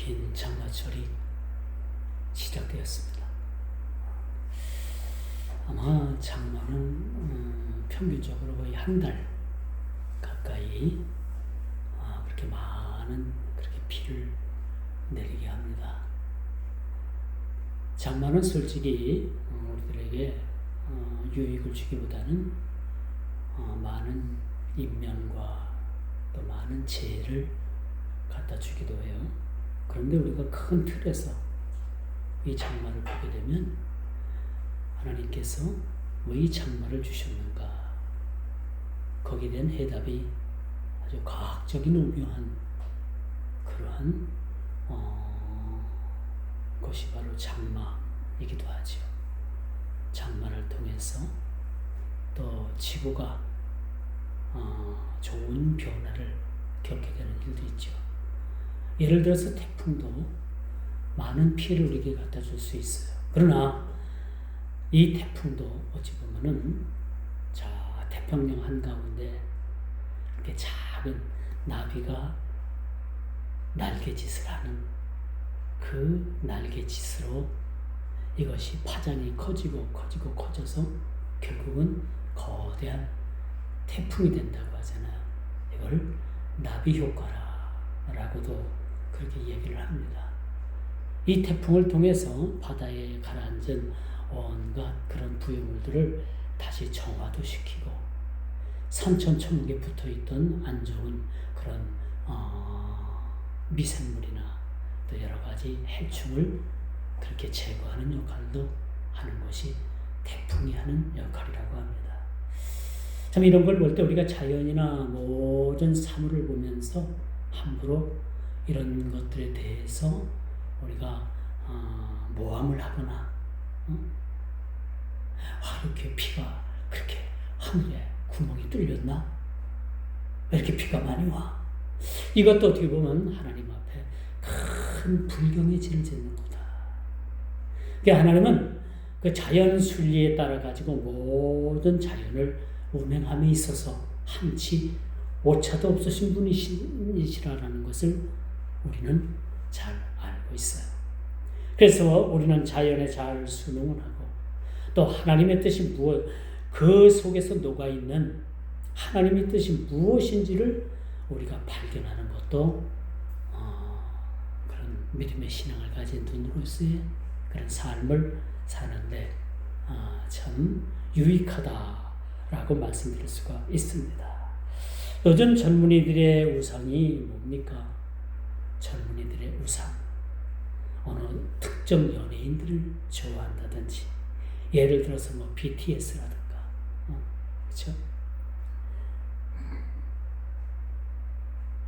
긴 장마철이 시작되었습니다. 아마 장마는 평균적으로 거의 한 달 가까이 그렇게 많은 그렇게 비를 내리게 합니다. 장마는 솔직히 우리들에게 유익을 주기보다는 많은 인명과 또 많은 재해를 갖다 주기도 해요. 그런데 우리가 큰 틀에서 이 장마를 보게 되면 하나님께서 왜 이 장마를 주셨는가? 거기에 대한 해답이 아주 과학적인 오묘한 그러한 것이 바로 장마이기도 하죠. 장마를 통해서 또 지구가 좋은 변화를 겪게 되는 일도 있죠. 예를 들어서 태풍도 많은 피해를 우리에게 갖다 줄 수 있어요. 그러나 이 태풍도 어찌 보면은 태평양 한가운데 이렇게 작은 나비가 날개짓을 하는 그 날개짓으로 이것이 파장이 커져서 결국은 거대한 태풍이 된다고 하잖아요. 이걸 나비 효과라고도 그렇게 얘기를 합니다. 이 태풍을 통해서 바다에 가라앉은 온갖 그런 부유물들을 다시 정화도 시키고 산천초목에 붙어있던 안 좋은 그런 미생물이나 또 여러 가지 해충을 그렇게 제거하는 역할도 하는 것이 태풍이 하는 역할이라고 합니다. 참 이런 걸 볼 때 우리가 자연이나 모든 사물을 보면서 함부로 이런 것들에 대해서 우리가 모함을 하거나 이렇게 비가 그렇게 하늘에 구멍이 뚫렸나? 왜 이렇게 비가 많이 와? 이것도 어떻게 보면 하나님 앞에 큰 불경의 죄를 짓는 거다. 그러니까 하나님은 그 자연 순리에 따라 가지고 모든 자연을 운행함에 있어서 한치 오차도 없으신 분이시라는 것을 우리는 잘 알고 있어요. 그래서 우리는 자연에 잘 순응을 하고 또 하나님의 뜻이 그 속에서 녹아있는 하나님의 뜻이 무엇인지를 우리가 발견하는 것도 그런 믿음의 신앙을 가진 눈으로서의 그런 삶을 사는데 참 유익하다라고 말씀드릴 수가 있습니다. 요즘 젊은이들의 우상이 뭡니까? 젊은이들의 우상. 어느 특정 연예인들을 좋아한다든지 예를 들어서 BTS라든가 그렇죠?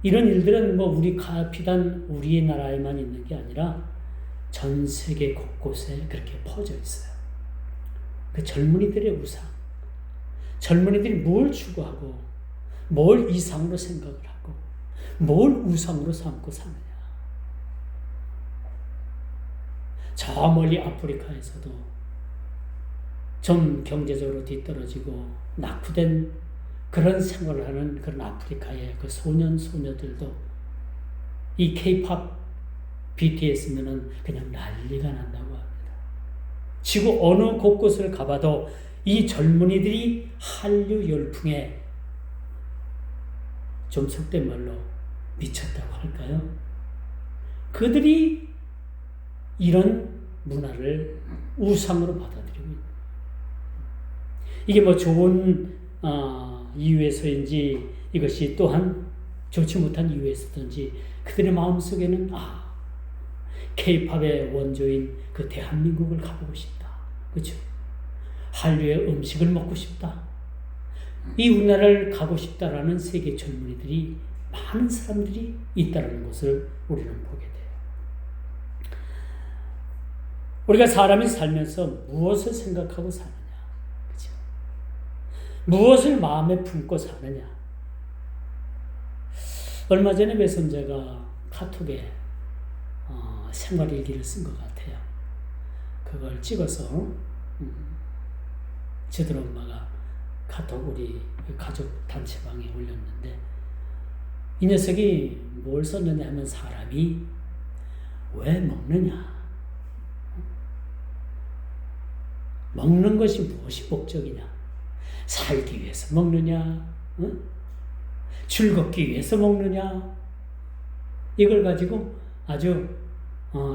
이런 일들은 비단 우리나라에만 있는 게 아니라 전 세계 곳곳에 그렇게 퍼져 있어요. 그 젊은이들의 우상. 젊은이들이 뭘 추구하고 뭘 이상으로 생각을 하고 뭘 우상으로 삼고 사느냐. 저 멀리 아프리카에서도 좀 경제적으로 뒤떨어지고 낙후된 그런 생활을 하는 그런 아프리카의 그 소년들도 이 K-POP BTS면은 그냥 난리가 난다고 합니다. 지구 어느 곳곳을 가봐도 이 젊은이들이 한류 열풍에 좀 속된 말로 미쳤다고 할까요? 그들이 이런 문화를 우상으로 받아들이고 있는 이게 좋은 이유에서인지 이것이 또한 좋지 못한 이유에서든지 그들의 마음속에는 K-팝의 원조인 그 대한민국을 가보고 싶다. 그렇죠? 한류의 음식을 먹고 싶다. 이 우리나라를 가고 싶다라는 세계 젊은이들이 많은 사람들이 있다는 것을 우리는 보게 돼요. 우리가 사람이 살면서 무엇을 생각하고 사느냐, 그렇죠? 무엇을 마음에 품고 사느냐. 얼마 전에 외손자가 카톡에 생활일기를 쓴 것 같아요. 그걸 찍어서 저들 엄마가 카톡 우리 가족 단체방에 올렸는데 이 녀석이 뭘 썼느냐 하면 사람이 왜 먹느냐? 먹는 것이 무엇이 목적이냐? 살기 위해서 먹느냐? 응? 즐겁기 위해서 먹느냐? 이걸 가지고 아주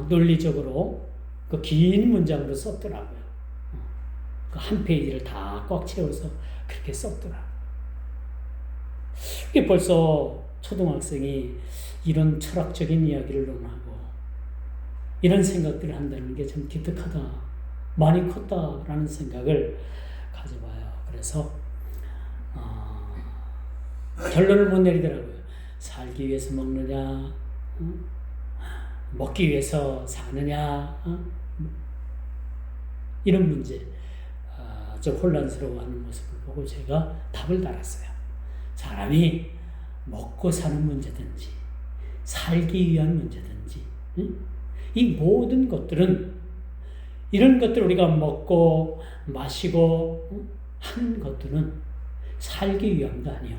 논리적으로 그 긴 문장으로 썼더라고요. 그 한 페이지를 다 꽉 채워서 그렇게 썼더라고요. 이게 벌써 초등학생이 이런 철학적인 이야기를 논하고 이런 생각들을 한다는 게 참 기특하다. 많이 컸다라는 생각을 가져봐요. 그래서 결론을 못 내리더라고요. 살기 위해서 먹느냐, 먹기 위해서 사느냐, 이런 문제, 좀 혼란스러워하는 모습을 보고 제가 답을 달았어요. 사람이 먹고 사는 문제든지 살기 위한 문제든지 이 모든 것들은 이런 것들 우리가 먹고 마시고 하는 것들은 살기 위함도 아니요.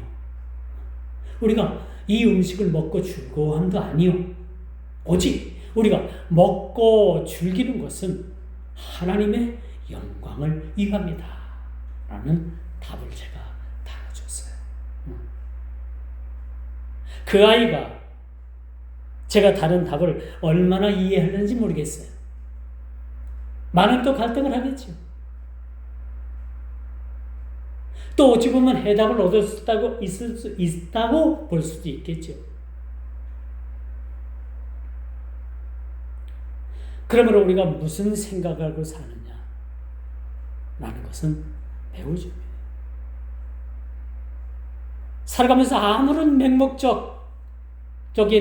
우리가 이 음식을 먹고 즐거워함도 아니요. 오직 우리가 먹고 즐기는 것은 하나님의 영광을 위함이다. 라는 답을 제가 달아줬어요. 그 아이가 제가 다른 답을 얼마나 이해하는지 모르겠어요. 많은 또 갈등을 하겠죠. 또 어찌 보면 해답을 얻었다고 있을 수 있다고 볼 수도 있겠죠. 그러므로 우리가 무슨 생각하고 사느냐 라는 것은 매우 중요해요. 살아가면서 아무런 맹목적인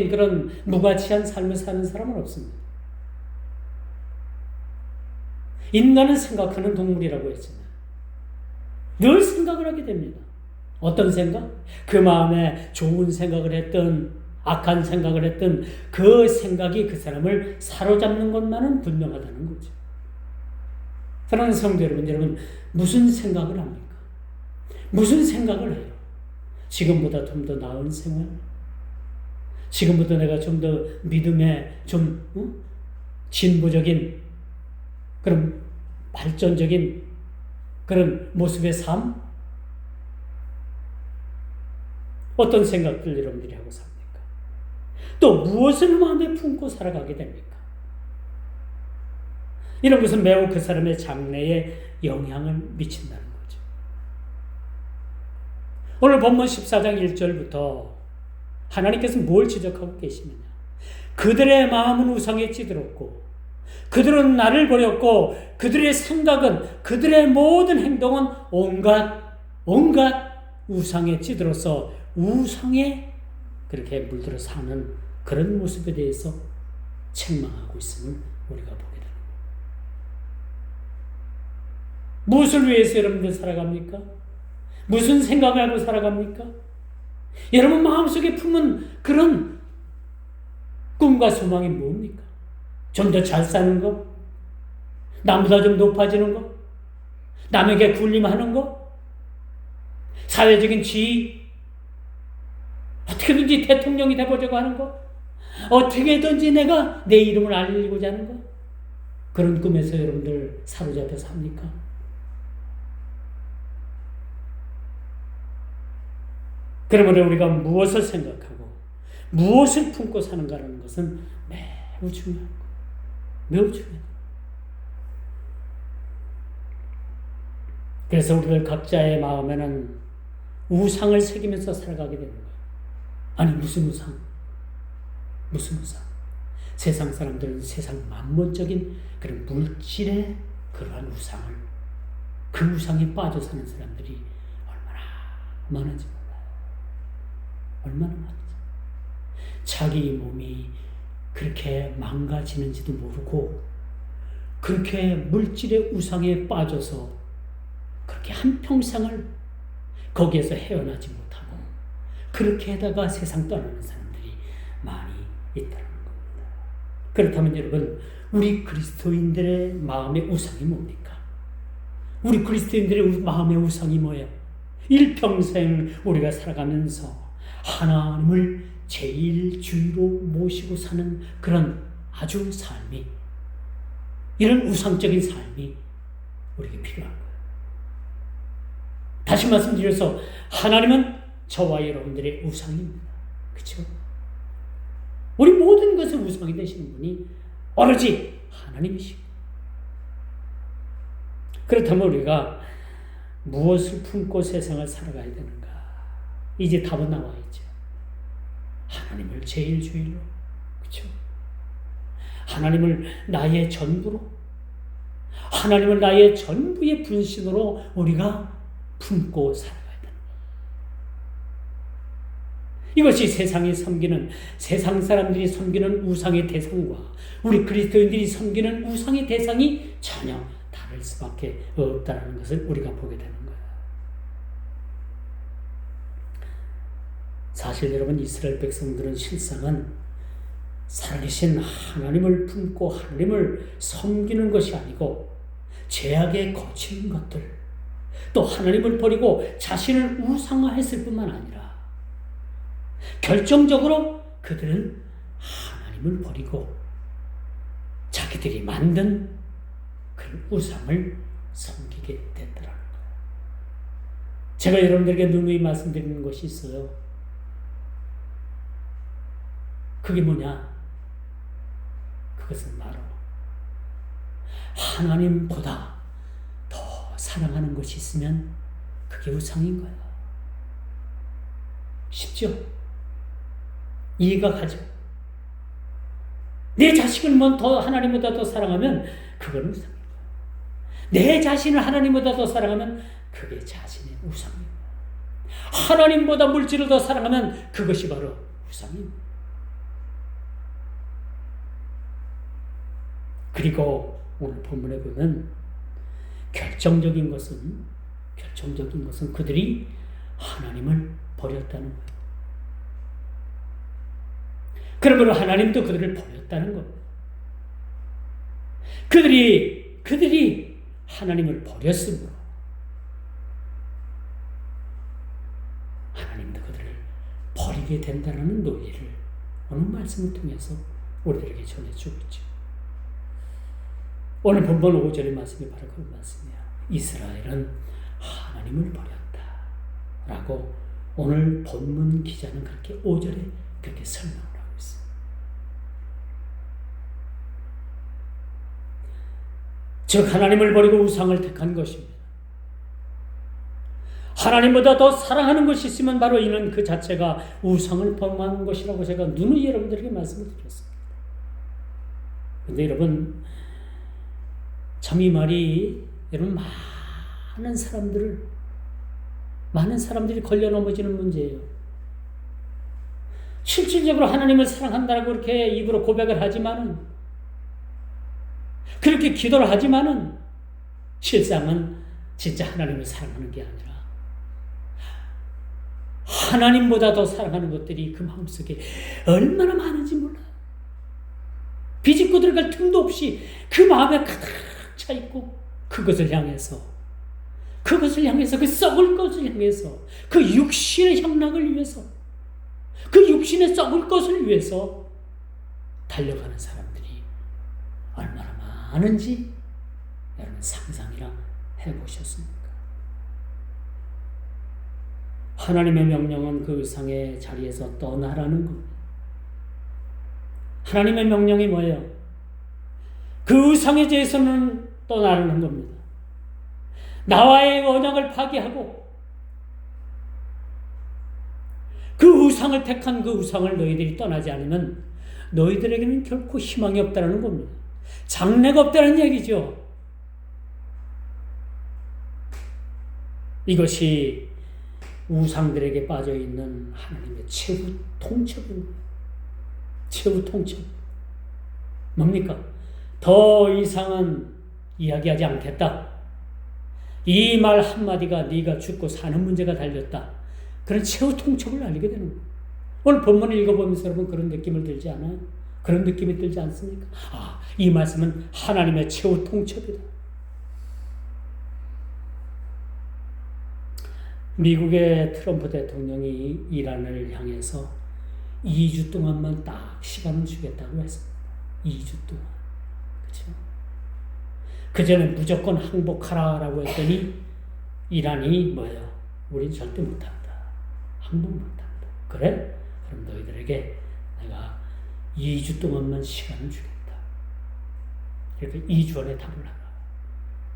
그런 무가치한 삶을 사는 사람은 없습니다. 인간은 생각하는 동물이라고 했잖아요. 늘 생각을 하게 됩니다. 어떤 생각? 그 마음에 좋은 생각을 했던 악한 생각을 했던 그 생각이 그 사람을 사로잡는 것만은 분명하다는 거죠. 사랑하는 성도 여러분, 무슨 생각을 합니까? 무슨 생각을 해요? 지금보다 좀 더 나은 생활? 지금부터 내가 좀 더 믿음에 좀 진보적인 그런 발전적인 그런 모습의 삶? 어떤 생각들 여러분들이 하고 삽니까? 또 무엇을 마음에 품고 살아가게 됩니까? 이런 것은 매우 그 사람의 장래에 영향을 미친다는 거죠. 오늘 본문 14장 1절부터 하나님께서 뭘 지적하고 계시느냐? 그들의 마음은 우상에 찌들었고 그들은 나를 버렸고 그들의 생각은 그들의 모든 행동은 온갖 우상에 찌들어서 우상에 그렇게 물들어 사는 그런 모습에 대해서 책망하고 있음을 우리가 보게 됩니다. 무엇을 위해서 여러분들 살아갑니까? 무슨 생각을 하고 살아갑니까? 여러분 마음속에 품은 그런 꿈과 소망이 뭡니까? 좀 더 잘 사는 거? 남보다 좀 높아지는 거? 남에게 군림하는 거? 사회적인 지위? 어떻게든지 대통령이 돼보려고 하는 거? 어떻게든지 내가 내 이름을 알리고자 하는 거? 그런 꿈에서 여러분들 사로잡혀 삽니까? 그러므로 우리가 무엇을 생각하고 무엇을 품고 사는가라는 것은 매우 중요한 거. 매우 중요해요. 그래서 우리들 각자의 마음에는 우상을 새기면서 살아가게 되는 거예요. 아니 무슨 우상? 무슨 우상? 세상 사람들은 세상 만문적인 그런 물질의 그러한 우상을 그 우상에 빠져 사는 사람들이 얼마나 많은지 몰라요. 얼마나 많은지. 자기 몸이 그렇게 망가지는지도 모르고 그렇게 물질의 우상에 빠져서 그렇게 한평생을 거기에서 헤어나지 못하고 그렇게 하다가 세상 떠나는 사람들이 많이 있다는 겁니다. 그렇다면 여러분, 우리 그리스도인들의 마음의 우상이 뭡니까? 우리 그리스도인들의 마음의 우상이 뭐예요? 일평생 우리가 살아가면서 하나님을 제일 주위로 모시고 사는 그런 아주 삶이, 이런 우상적인 삶이 우리에게 필요한 거예요. 다시 말씀드려서 하나님은 저와 여러분들의 우상입니다. 그렇죠? 우리 모든 것의 우상이 되시는 분이 오로지 하나님이시고, 그렇다면 우리가 무엇을 품고 세상을 살아가야 되는가? 이제 답은 나와 있죠. 하나님을 제일 주일로, 그렇죠? 하나님을 나의 전부로, 하나님을 나의 전부의 분신으로 우리가 품고 살아가야 된다. 이것이 세상이 섬기는, 세상 사람들이 섬기는 우상의 대상과 우리 그리스도인들이 섬기는 우상의 대상이 전혀 다를 수밖에 없다는 것을 우리가 보게 되는 거예요. 사실 여러분, 이스라엘 백성들은 실상은 살아계신 하나님을 품고 하나님을 섬기는 것이 아니고 죄악에 거치는 것들, 또 하나님을 버리고 자신을 우상화했을 뿐만 아니라 결정적으로 그들은 하나님을 버리고 자기들이 만든 그 우상을 섬기게 됐더라는 거예요. 제가 여러분들에게 누누이 말씀드리는 것이 있어요. 그게 뭐냐? 그것은 바로 하나님보다 더 사랑하는 것이 있으면 그게 우상인 거예요. 쉽죠? 이해가 가죠? 내 자식을 더 하나님보다 더 사랑하면 그건 우상인 거예요. 내 자신을 하나님보다 더 사랑하면 그게 자신의 우상인 거예요. 하나님보다 물질을 더 사랑하면 그것이 바로 우상인 거예요. 그리고 오늘 본문에 보면 결정적인 것은 그들이 하나님을 버렸다는 거예요. 그러므로 하나님도 그들을 버렸다는 겁니다. 그들이 하나님을 버렸으므로 하나님도 그들을 버리게 된다는 노예를 오늘 말씀을 통해서 우리들에게 전해주고 있죠. 오늘 본문 5절의 말씀이 바로 그 말씀이에요. 이스라엘은 하나님을 버렸다 라고 오늘 본문 기자는 그렇게 5절에 그렇게 설명을 하고 있어요. 즉 하나님을 버리고 우상을 택한 것입니다. 하나님보다 더 사랑하는 것이 있으면 바로 이는 그 자체가 우상을 범하는 것이라고 제가 누누이 여러분들에게 말씀을 드렸습니다. 그런데 여러분, 참 이 말이 여러분 많은 사람들이 걸려 넘어지는 문제예요. 실질적으로 하나님을 사랑한다고 그렇게 입으로 고백을 하지만은, 그렇게 기도를 하지만은 실상은 진짜 하나님을 사랑하는 게 아니라 하나님보다 더 사랑하는 것들이 그 마음속에 얼마나 많은지 몰라요. 비집고 들어갈 틈도 없이 그 마음에 가득 차 있고, 그것을 향해서 그 썩을 것을 향해서, 그 육신의 향락을 위해서, 그 육신의 썩을 것을 위해서 달려가는 사람들이 얼마나 많은지 여러분 상상이나 해보셨습니까? 하나님의 명령은 그 의상의 자리에서 떠나라는 겁니다. 하나님의 명령이 뭐예요? 그 의상의 자리에서는 떠나라는 겁니다. 나와의 언약을 파기하고 그 우상을 택한 그 우상을 너희들이 떠나지 않으면 너희들에게는 결코 희망이 없다는 겁니다. 장래가 없다는 얘기죠. 이것이 우상들에게 빠져있는 하나님의 최후 통첩입니다. 최후 통첩. 뭡니까? 더 이상은 이야기하지 않겠다. 이 말 한마디가 네가 죽고 사는 문제가 달렸다. 그런 최후 통첩을 알리게 되는 거예요. 오늘 본문을 읽어보면서 여러분 그런 느낌을 들지 않아요? 그런 느낌이 들지 않습니까? 이 말씀은 하나님의 최후 통첩이다. 미국의 트럼프 대통령이 이란을 향해서 2주 동안만 딱 시간을 주겠다고 했습니다. 2주 동안. 그렇죠? 그전에 무조건 항복하라라고 했더니 이란이 뭐예요? 우린 절대 못한다. 항복 못한다. 그래? 그럼 너희들에게 내가 2주 동안만 시간을 주겠다. 그러니까 2주 안에 답을 하라.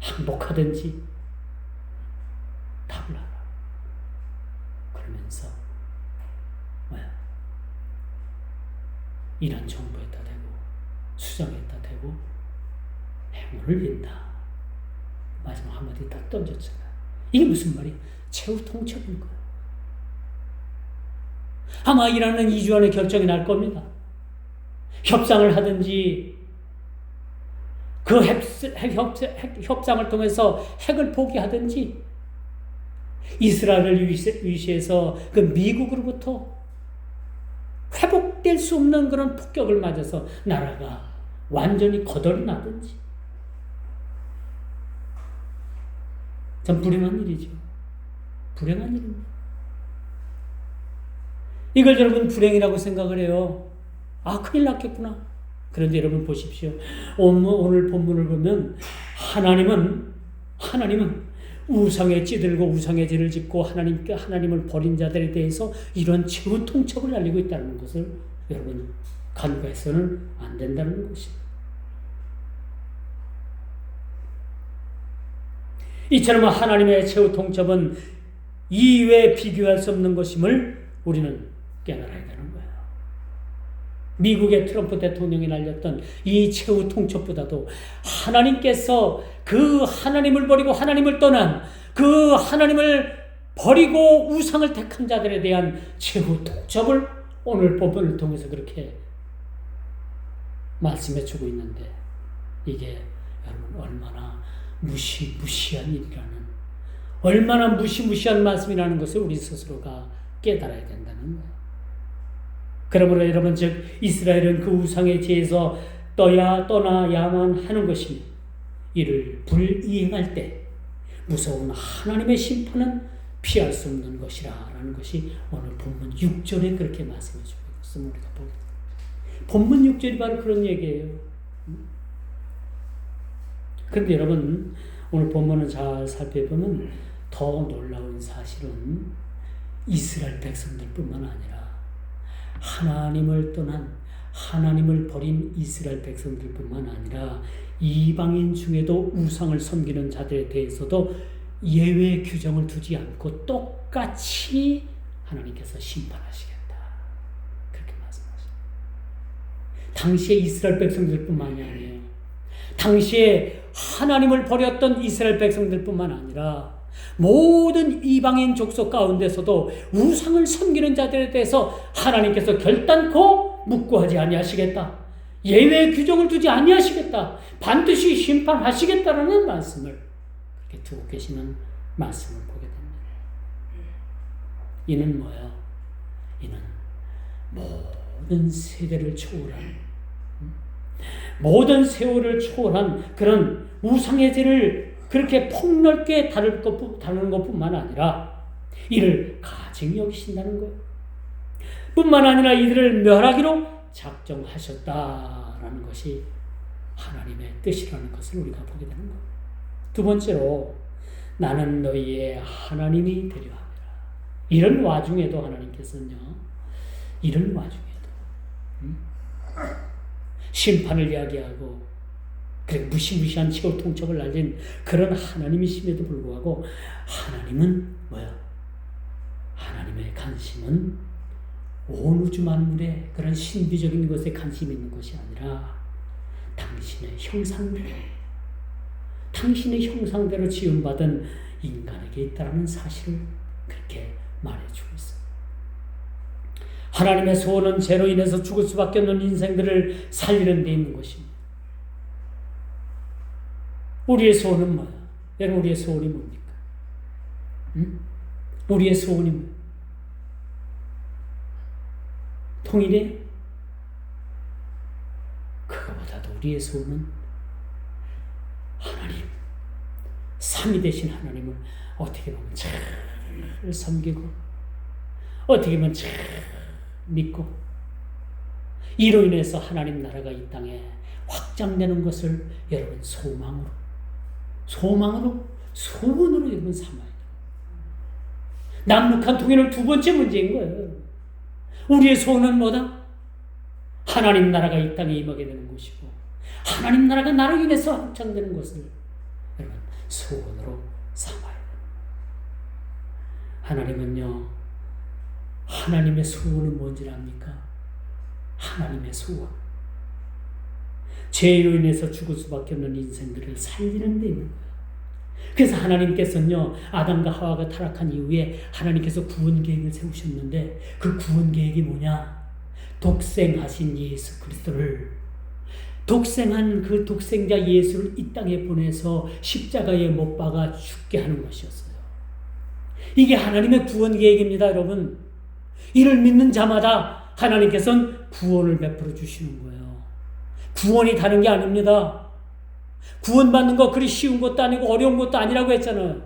항복하든지 답을 하라. 그러면서 뭐야? 이란 정부에다 대고 수장에다 대고 행운을 빈다. 마지막 한마디 딱 던졌잖아. 이게 무슨 말이야? 최후 통첩인 거야. 아마 이란은 2주 안에 결정이 날 겁니다. 협상을 하든지 그 협상을 통해서 핵을 포기하든지 이스라엘을 위시해서 그 미국으로부터 회복될 수 없는 그런 폭격을 맞아서 나라가 완전히 거덜이 나든지. 참 불행한 일이죠. 불행한 일입니다. 이걸 여러분 불행이라고 생각을 해요. 아, 큰일 났겠구나. 그런데 여러분 보십시오. 오늘 본문을 보면 하나님은 우상에 찌들고 우상의 죄를 짓고 하나님을 버린 자들에 대해서 이런 최후 통첩을 날리고 있다는 것을 여러분 간과해서는 안 된다는 것입니다. 이처럼 하나님의 최후 통첩은 이외에 비교할 수 없는 것임을 우리는 깨달아야 되는 거예요. 미국의 트럼프 대통령이 날렸던 이 최후 통첩보다도 하나님께서 그 하나님을 버리고 하나님을 떠난 그 하나님을 버리고 우상을 택한 자들에 대한 최후 통첩을 오늘 본문을 통해서 그렇게 말씀해 주고 있는데 이게 여러분 얼마나 무시무시한 일이라는 얼마나 무시무시한 말씀이라는 것을 우리 스스로가 깨달아야 된다는 거예요. 그러므로 여러분 즉 이스라엘은 그 우상의 죄에서 떠나야만 하는 것입니다. 이를 불이행할 때 무서운 하나님의 심판은 피할 수 없는 것이라 라는 것이 오늘 본문 6절에 그렇게 말씀해 주고 있습니다. 우리가 보게 됩니다. 본문 6절이 바로 그런 얘기예요. 그런데 여러분 오늘 본문을 잘 살펴보면 더 놀라운 사실은 이스라엘 백성들뿐만 아니라 하나님을 떠난 하나님을 버린 이스라엘 백성들뿐만 아니라 이방인 중에도 우상을 섬기는 자들에 대해서도 예외 규정을 두지 않고 똑같이 하나님께서 심판하시겠다. 그렇게 말씀하십니다. 당시에 이스라엘 백성들뿐만이 아니에요. 당시에 하나님을 버렸던 이스라엘 백성들뿐만 아니라 모든 이방인 족속 가운데서도 우상을 섬기는 자들에 대해서 하나님께서 결단코 묵고하지 아니하시겠다. 예외 규정을 두지 아니하시겠다. 반드시 심판하시겠다라는 말씀을 그렇게 두고 계시는 말씀을 보게 됩니다. 이는 뭐예요? 이는 모든 세대를 초월한 모든 세월을 초월한 그런 우상의 죄를 그렇게 폭넓게 다루는 것뿐만 아니라 이를 가증히 여기신다는 거예요. 뿐만 아니라 이들을 멸하기로 작정하셨다라는 것이 하나님의 뜻이라는 것을 우리가 보게 되는 거예요. 두 번째로 나는 너희의 하나님이 되려 함이라. 이런 와중에도 하나님께서는요. 이런 와중에도 심판을 이야기하고 그래 무시무시한 최후 통첩을 날린 그런 하나님이심에도 불구하고 하나님은 뭐야? 하나님의 관심은 온 우주 만물의 그런 신비적인 것에 관심이 있는 것이 아니라 당신의 형상대로 지음받은 인간에게 있다는 사실을 그렇게 말해주고 있어요. 하나님의 소원은 죄로 인해서 죽을 수밖에 없는 인생들을 살리는 데 있는 것입니다. 우리의 소원은 뭐야? 여러분 우리의 소원이 뭡니까? 우리의 소원이 뭐야? 통일이에요? 그거보다도 우리의 소원은 하나님, 삼위 되신 하나님을 어떻게 보면 잘 섬기고 어떻게 보면 잘 믿고 이로 인해서 하나님 나라가 이 땅에 확장되는 것을 여러분 소원으로 여러분 삼아야 돼요. 남북한 통일은 두 번째 문제인 거예요. 우리의 소원은 뭐다? 하나님 나라가 이 땅에 임하게 되는 것이고 하나님 나라가 나로 인해서 확장되는 것을 여러분 소원으로 삼아야 돼요. 하나님은요, 하나님의 소원은 뭔지 압니까? 하나님의 소원. 죄로 인해서 죽을 수밖에 없는 인생들을 살리는 데 있는 거예요. 그래서 하나님께서는요, 아담과 하와가 타락한 이후에 하나님께서 구원 계획을 세우셨는데 그 구원 계획이 뭐냐? 독생하신 예수 그리스도를, 독생한 그 독생자 예수를 이 땅에 보내서 십자가에 못 박아 죽게 하는 것이었어요. 이게 하나님의 구원 계획입니다, 여러분. 이를 믿는 자마다 하나님께서는 구원을 베풀어 주시는 거예요. 구원이 다른 게 아닙니다. 구원받는 거 그리 쉬운 것도 아니고 어려운 것도 아니라고 했잖아요.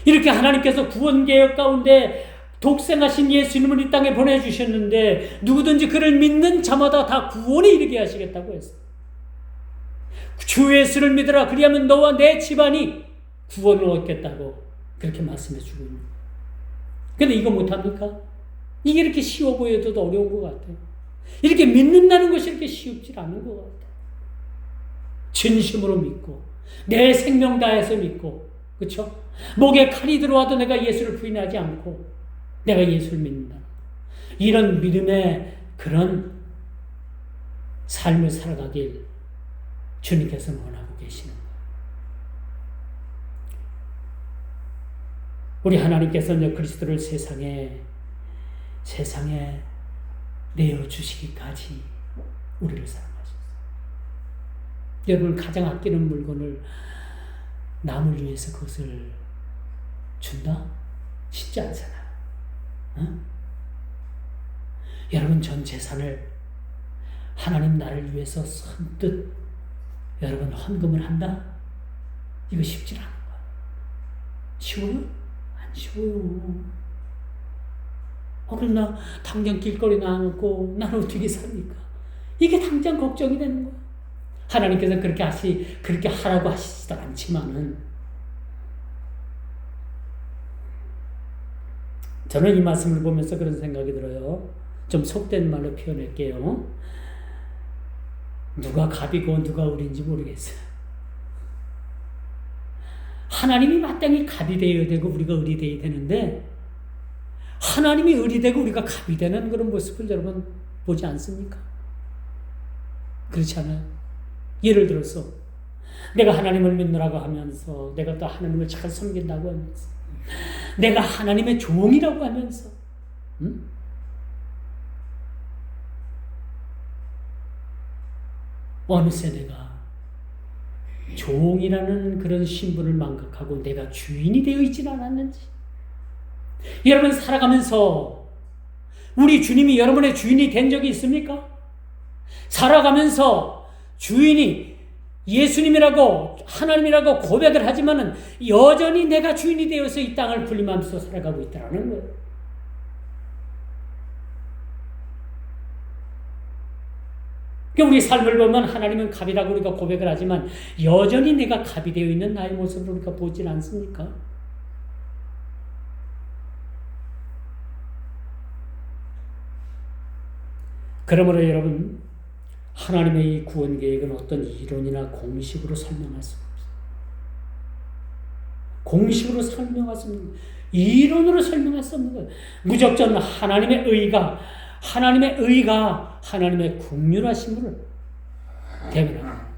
이렇게 하나님께서 구원 계획 가운데 독생하신 예수님을 이 땅에 보내주셨는데 누구든지 그를 믿는 자마다 다 구원에 이르게 하시겠다고 했어요. 주 예수를 믿으라 그리하면 너와 내 집안이 구원을 얻겠다고 그렇게 말씀해 주고 있는 거예요. 근데 이거 못합니까? 이게 이렇게 쉬워 보여도 어려운 것 같아요. 이렇게 믿는다는 것이 이렇게 쉽지 않은 것 같아요. 진심으로 믿고 내 생명 다해서 믿고, 그렇죠? 목에 칼이 들어와도 내가 예수를 부인하지 않고 내가 예수를 믿는다. 이런 믿음의 그런 삶을 살아가길 주님께서는 원하고 계시는 거예요. 우리 하나님께서는 그리스도를 세상에 내어주시기까지 우리를 사랑하셨어요. 여러분 가장 아끼는 물건을 남을 위해서 그것을 준다? 쉽지 않잖아요. 응? 여러분 전 재산을 하나님 나를 위해서 선뜻 여러분 헌금을 한다? 이거 쉽지 않은 거야. 쉬워요? 안 쉬워요. 그럼 나 당장 길거리 나가고 나는 어떻게 삽니까? 이게 당장 걱정이 되는 거예요. 하나님께서 그렇게 하라고 하시지도 않지만은 저는 이 말씀을 보면서 그런 생각이 들어요. 좀 속된 말로 표현할게요. 누가 갑이고 누가 을인지 모르겠어요. 하나님이 마땅히 갑이 되어야 되고 우리가 을이 되어야 되는데 하나님이 을이 되고 우리가 갑이 되는 그런 모습을 여러분 보지 않습니까? 그렇지 않아요? 예를 들어서 내가 하나님을 믿느라고 하면서 내가 또 하나님을 잘 섬긴다고 하면서 내가 하나님의 종이라고 하면서 어느새 내가 종이라는 그런 신분을 망각하고 내가 주인이 되어 있진 않았는지. 여러분 살아가면서 우리 주님이 여러분의 주인이 된 적이 있습니까? 살아가면서 주인이 예수님이라고 하나님이라고 고백을 하지만은 여전히 내가 주인이 되어서 이 땅을 군림하면서 살아가고 있다는 거예요. 우리 삶을 보면 하나님은 갑이라고 우리가 고백을 하지만 여전히 내가 갑이 되어 있는 나의 모습을 우리가 보진 않습니까? 그러므로 여러분 하나님의 이 구원 계획은 어떤 이론이나 공식으로 설명할 수가 없어요. 공식으로 설명할 수 없는 거예요. 이론으로 설명할 수 없는 거예요. 무조건 하나님의 의가 하나님의 긍휼하심을 대변하는 거예요.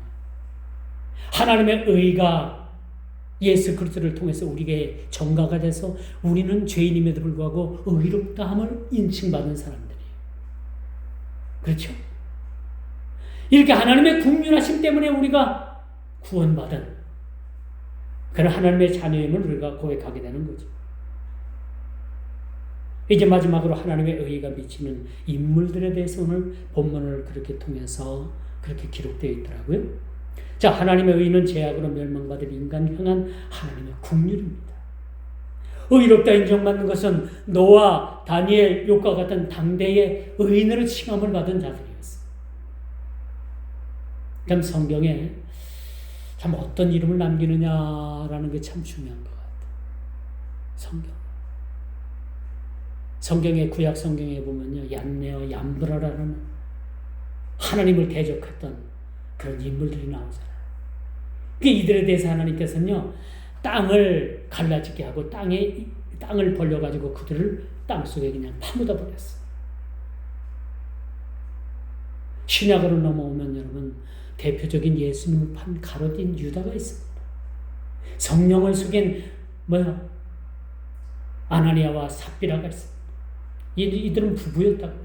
하나님의 의가 예수 그리스도를 통해서 우리에게 전가가 돼서 우리는 죄인임에도 불구하고 의롭다함을 인칭받은 사람들이에요. 그렇죠? 이렇게 하나님의 긍휼하심 때문에 우리가 구원받은 그런 하나님의 자녀임을 우리가 고백하게 되는 거죠. 이제 마지막으로 하나님의 의가 미치는 인물들에 대해서 오늘 본문을 그렇게 통해서 그렇게 기록되어 있더라고요. 자, 하나님의 의는 죄악으로 멸망받을 인간 향한 하나님의 긍휼입니다. 의롭다 인정받는 것은 노아, 다니엘, 욥과 같은 당대의 의인으로 칭함을 받은 자들이었어요. 그럼 성경에 참 어떤 이름을 남기느냐라는 게 참 중요한 것 같아요. 성경의 구약 성경에 보면요, 얀네어, 얀브라라는 하나님을 대적했던 그런 인물들이 나오잖아요. 이들에 대해서 하나님께서는요, 땅을 갈라지게 하고 땅을 벌려가지고 그들을 땅속에 그냥 파묻어 버렸어요. 신약으로 넘어오면 여러분, 대표적인 예수님을 판 가롯인 유다가 있습니다. 성령을 속인 아나니아와 삽비라가 있습니다. 이들은 부부였다고 해요.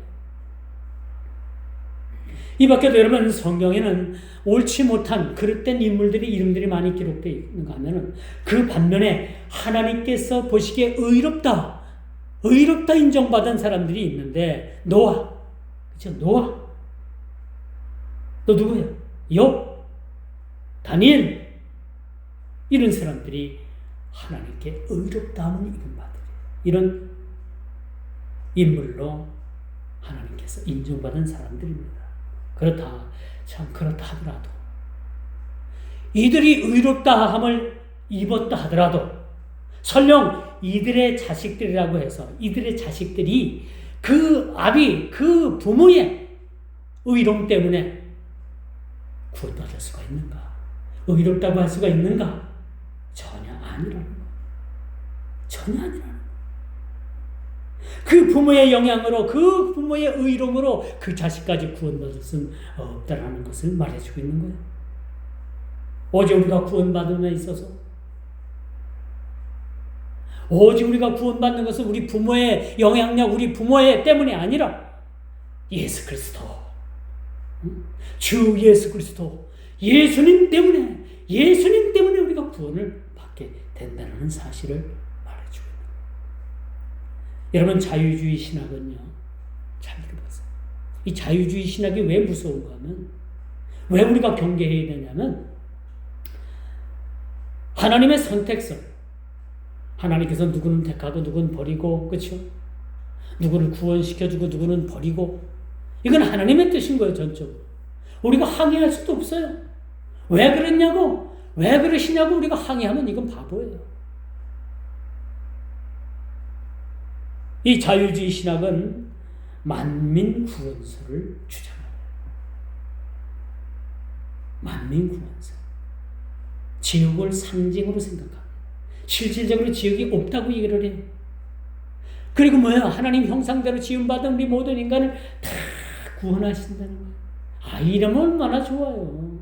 이 밖에도 여러분, 성경에는 옳지 못한 그릇된 인물들의 이름들이 많이 기록되어 있는가 하면은, 그 반면에 하나님께서 보시기에 의롭다 인정받은 사람들이 있는데, 노아, 그렇죠? 노아. 또 누구야? 욥, 다니엘, 이런 사람들이 하나님께 의롭다함을 입은 바들이에요. 이런 인물로 하나님께서 인정받은 사람들입니다. 그렇다 하더라도, 이들이 의롭다함을 입었다 하더라도, 설령 이들의 자식들이라고 해서 이들의 자식들이 그 그 부모의 의로움 때문에 구원받을 수가 있는가? 의롭다고 할 수가 있는가? 전혀 아니라는 거. 전혀 아니라는 거. 그 부모의 영향으로, 그 부모의 의로움으로 그 자식까지 구원받을 수는 없다라는 것을 말해주고 있는 거예요. 오직 우리가 구원받음에 있어서, 오직 우리가 구원받는 것은 우리 부모의 영향력, 우리 부모의 때문이 아니라 예수 그리스도, 주 예수 그리스도, 예수님 때문에 우리가 구원을 받게 된다는 사실을 말해주고 있는 거예요. 여러분, 자유주의 신학은요, 잘 들어보세요. 이 자유주의 신학이 왜 무서운가 하면, 왜 우리가 경계해야 되냐면, 하나님의 선택설, 하나님께서 누구는 택하고 누구는 버리고, 그렇죠? 누구를 구원시켜주고 누구는 버리고, 이건 하나님의 뜻인 거예요. 전적으로 우리가 항의할 수도 없어요. 왜 그랬냐고, 왜 그러시냐고 우리가 항의하면 이건 바보예요. 이 자유주의 신학은 만민 구원설을 주장합니다. 만민 구원설, 지옥을 상징으로 생각합니다. 실질적으로 지옥이 없다고 얘기를 해요. 그리고 하나님 형상대로 지음받은 우리 모든 인간을 다 구원하신다는 거예요. 이러면 얼마나 좋아요.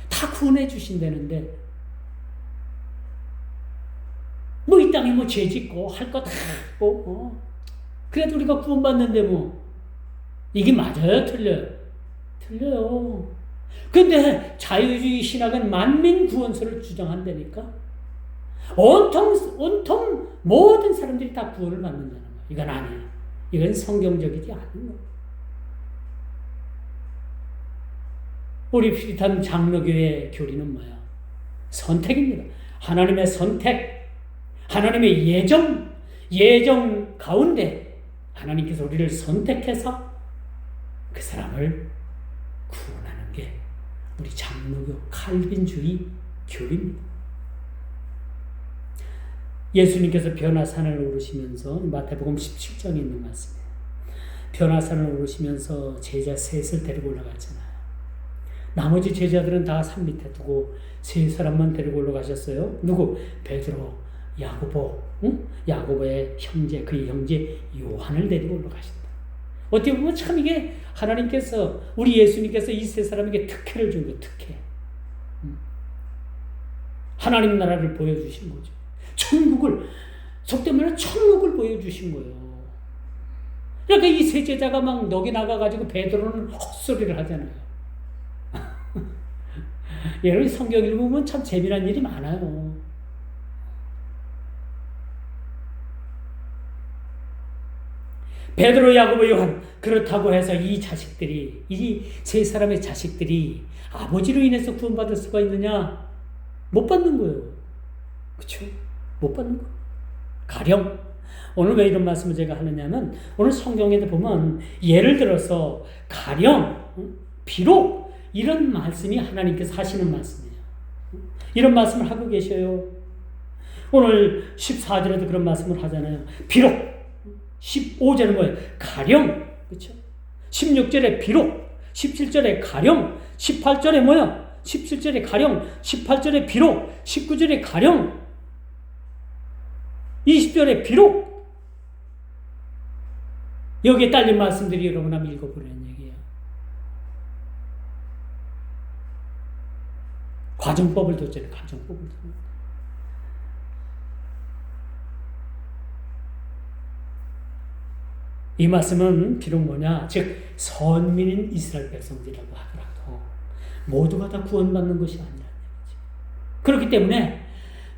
다 구원해 주신다는데, 이 땅에 죄 짓고 할 거 다 하고, 그래도 우리가 구원받는데 이게 맞아요? 틀려요? 틀려요. 근데 자유주의 신학은 만민 구원설을 주장한다니까? 온통 모든 사람들이 다 구원을 받는다는 거예요. 이건 아니에요. 이건 성경적이지 않은 거예요. 우리 피리탄 장로교의 교리는 뭐야? 선택입니다. 하나님의 선택, 하나님의 예정 가운데 하나님께서 우리를 선택해서 그 사람을 구원하는 게 우리 장로교 칼빈주의 교리입니다. 예수님께서 변화산을 오르시면서, 마태복음 17장에 있는 말씀이에요. 변화산을 오르시면서 제자 셋을 데리고 올라갔잖아요. 나머지 제자들은 다 산 밑에 두고 세 사람만 데리고 올라가셨어요. 누구? 베드로, 야고보, 야고보의 형제, 그의 형제 요한을 데리고 올라가신다. 어떻게 보면 참 이게 하나님께서, 우리 예수님께서 이 세 사람에게 특혜를 준 거예요. 특혜. 하나님 나라를 보여주신 거죠. 속된 말로 천국을 보여주신 거예요. 그러니까 이 세 제자가 막 넋이 나가가지고 베드로는 헛소리를 하잖아요. 여러분, 성경 읽으면 참 재미난 일이 많아요. 베드로, 야고보, 요한, 그렇다고 해서 이 세 사람의 자식들이 아버지로 인해서 구원받을 수가 있느냐? 못 받는 거예요. 그렇죠? 못 받는 거. 가령 오늘 왜 이런 말씀을 제가 하느냐면 오늘 성경에 보면 예를 들어서 가령 비록 이런 말씀이 하나님께서 하시는 말씀이에요. 이런 말씀을 하고 계셔요. 오늘 14절에도 그런 말씀을 하잖아요. 비록 15절은 뭐예요? 가령 그렇죠? 16절에 비록 17절에 가령 18절에 뭐야? 17절에 가령 18절에 비록 19절에 가령 20절에 비록 여기에 딸린 말씀들이 여러분 한번 읽어보라는 얘기예요. 가정법을 뒀잖아요. 가정법을 뒀잖아요. 이 말씀은 비록 뭐냐? 즉 선민인 이스라엘 백성들이라고 하더라도 모두가 다 구원받는 것이 아니라는 얘기죠. 그렇기 때문에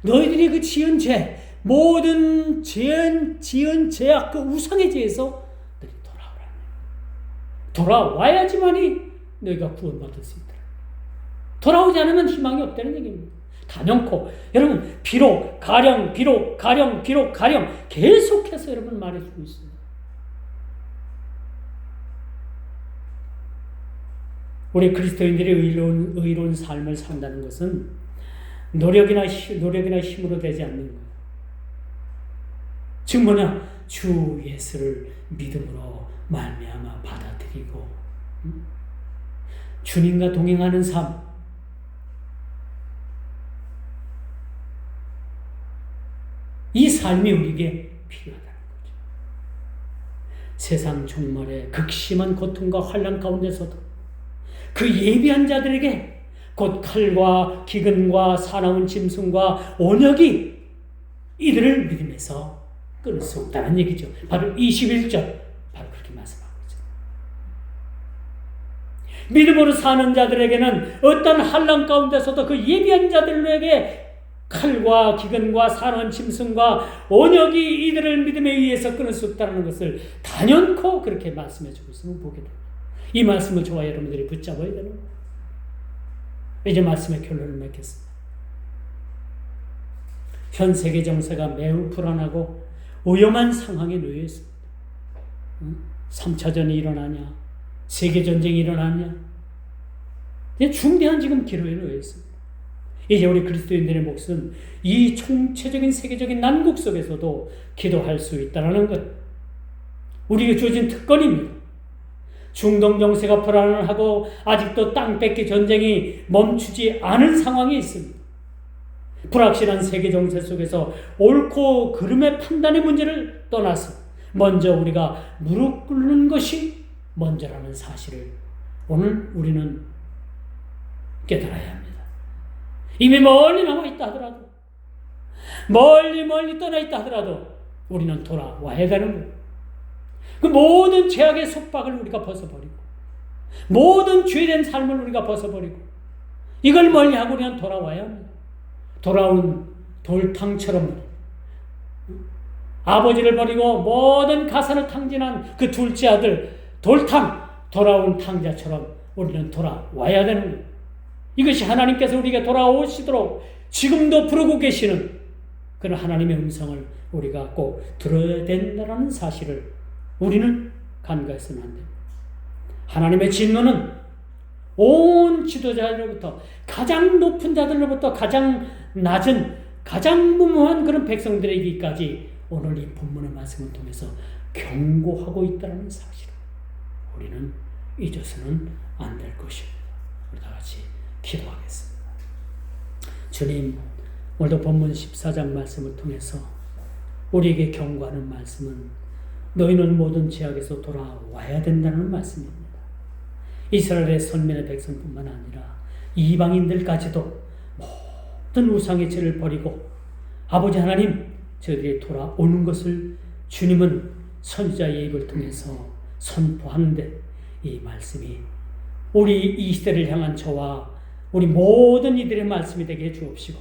너희들이 그 지은 죄 모든 지은 죄악 그 우상의 죄에서 너희 돌아오라는 거예요. 돌아와야지만이 너희가 구원받을 수 있다. 돌아오지 않으면 희망이 없다는 얘기입니다. 단연코 여러분 비록 가령 비록 가령 비록 가령 계속해서 여러분 말해주고 있습니다. 우리 그리스도인들이 의로운 삶을 산다는 것은 노력이나 힘으로 되지 않는 거예요. 즉 뭐냐? 주 예수를 믿음으로 말미암아 받아들이고 주님과 동행하는 삶, 이 삶이 우리에게 필요하다는 거죠. 세상 종말의 극심한 고통과 환난 가운데서도 그 예비한 자들에게 곧 칼과 기근과 사나운 짐승과 온역이 이들을 믿음에서 끊을 수 없다는 얘기죠. 바로 21절 바로 그렇게 말씀하고 있죠. 믿음으로 사는 자들에게는 어떤 환난 가운데서도 그 예비한 자들에게 칼과 기근과 사나운 짐승과 온역이 이들을 믿음에 의해서 끊을 수 없다는 것을 단연코 그렇게 말씀해 주고 있음을 보게 됩니다. 이 말씀을 저와 여러분들이 붙잡아야 되는 거예요. 이제 말씀의 결론을 맺겠습니다. 현 세계 정세가 매우 불안하고 위험한 상황에 놓여 있습니다. 3차전이 일어나냐, 세계전쟁이 일어나냐, 중대한 지금 기로에 놓여 있습니다. 이제 우리 그리스도인들의 몫은 이 총체적인 세계적인 난국 속에서도 기도할 수 있다는 것, 우리에게 주어진 특권입니다. 중동 정세가 불안하고 아직도 땅 뺏기 전쟁이 멈추지 않은 상황이 있습니다. 불확실한 세계 정세 속에서 옳고 그름의 판단의 문제를 떠나서 먼저 우리가 무릎 꿇는 것이 먼저라는 사실을 오늘 우리는 깨달아야 합니다. 이미 멀리 남아 있다 하더라도, 멀리 떠나 있다 하더라도 우리는 돌아와야 되는 거예요. 그 모든 죄악의 속박을 우리가 벗어버리고 모든 죄된 삶을 우리가 벗어버리고 이걸 멀리하고 우리는 돌아와야 합니다. 돌아온 돌탕처럼 아버지를 버리고 모든 가산을 탕진한 그 둘째 아들 돌탕, 돌아온 탕자처럼 우리는 돌아와야 되는 거예요. 이것이 하나님께서 우리에게 돌아오시도록 지금도 부르고 계시는 그런 하나님의 음성을 우리가 꼭 들어야 된다는 사실을 우리는 간과해서는 안 됩니다. 하나님의 진노는 온 지도자들로부터 가장 높은 자들로부터 가장 낮은 가장 무모한 그런 백성들에게까지 오늘 이 본문의 말씀을 통해서 경고하고 있다는 사실을 우리는 잊어서는 안 될 것입니다. 우리 다 같이 기도하겠습니다. 주님, 오늘도 본문 14장 말씀을 통해서 우리에게 경고하는 말씀은 너희는 모든 죄악에서 돌아와야 된다는 말씀입니다. 이스라엘의 선민의 백성뿐만 아니라 이방인들까지도 모든 우상의 죄를 버리고 아버지 하나님 저희들이 돌아오는 것을 주님은 선지자의 입을 통해서 선포하는데 이 말씀이 우리 이 시대를 향한 저와 우리 모든 이들의 말씀이 되게 해 주옵시고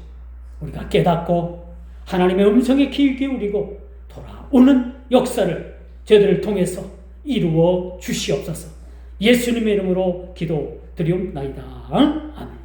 우리가 깨닫고 하나님의 음성에 귀 기울이고 돌아오는 역사를 저희들을 통해서 이루어 주시옵소서. 예수님의 이름으로 기도드리옵나이다. 아멘.